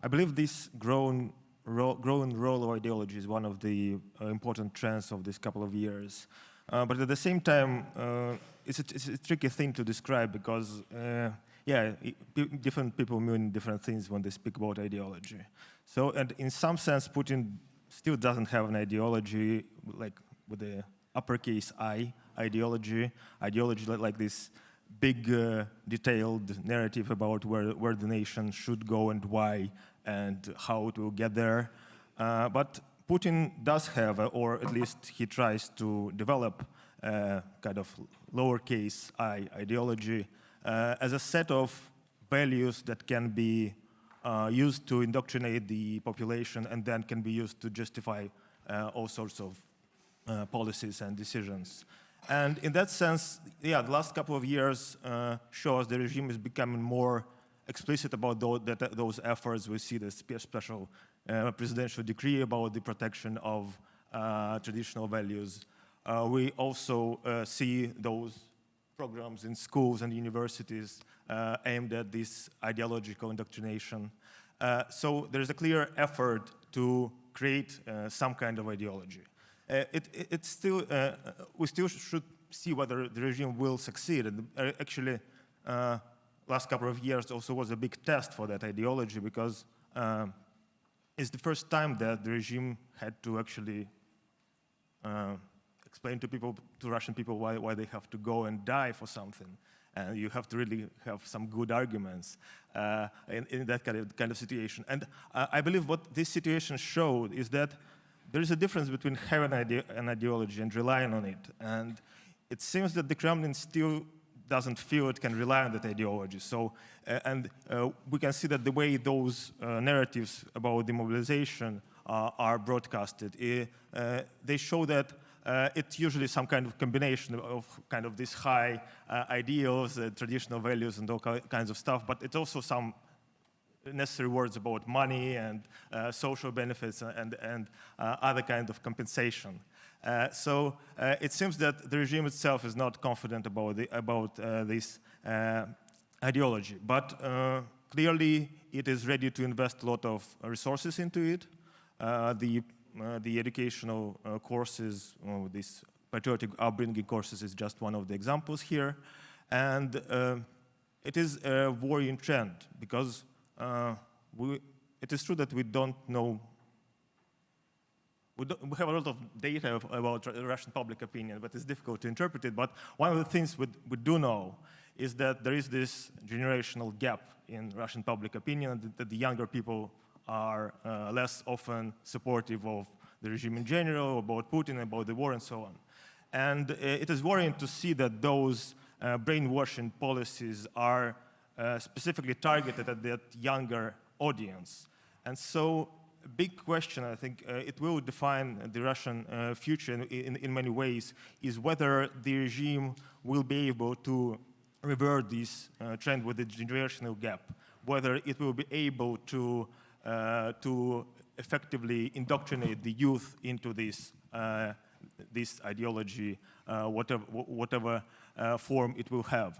I believe this growing role of ideology is one of the important trends of this couple of years. But at the same time, it's a tricky thing to describe because, different people mean different things when they speak about ideology. So, and in some sense, Putin still doesn't have an ideology, like with the uppercase I, ideology like this big, detailed narrative about where the nation should go and why and how it will get there. But Putin does have, or at least he tries to develop, kind of lowercase I ideology as a set of values that can be used to indoctrinate the population and then can be used to justify all sorts of policies and decisions. And in that sense, the last couple of years shows the regime is becoming more explicit about those efforts. We see the special presidential decree about the protection of traditional values. We also see those programs in schools and universities aimed at this ideological indoctrination. So there's a clear effort to create some kind of ideology. We still should see whether the regime will succeed. And actually, last couple of years also was a big test for that ideology because it's the first time that the regime had to actually explain to Russian people why they have to go and die for something. And you have to really have some good arguments in that kind of situation. And I believe what this situation showed is that there is a difference between having an ideology and relying on it. And it seems that the Kremlin still doesn't feel it can rely on that ideology. So, we can see that the way those narratives about demobilization are broadcasted, they show that it's usually some kind of combination of kind of these high ideals, traditional values, and all kinds of stuff, but it's also some necessary words about money and social benefits and other kind of compensation. So it seems that the regime itself is not confident about this ideology, but clearly it is ready to invest a lot of resources into it. The educational courses, these patriotic upbringing courses is just one of the examples here. And it is a worrying trend because it is true that we don't know. We have a lot of data about Russian public opinion, but it's difficult to interpret it. But one of the things we do know is that there is this generational gap in Russian public opinion, that the younger people are less often supportive of the regime in general, about Putin, about the war, and so on. And it is worrying to see that those brainwashing policies are specifically targeted at that younger audience. And so a big question, I think, it will define the Russian future in many ways, is whether the regime will be able to revert this trend with the generational gap, whether it will be able to effectively indoctrinate the youth into this ideology, whatever form it will have.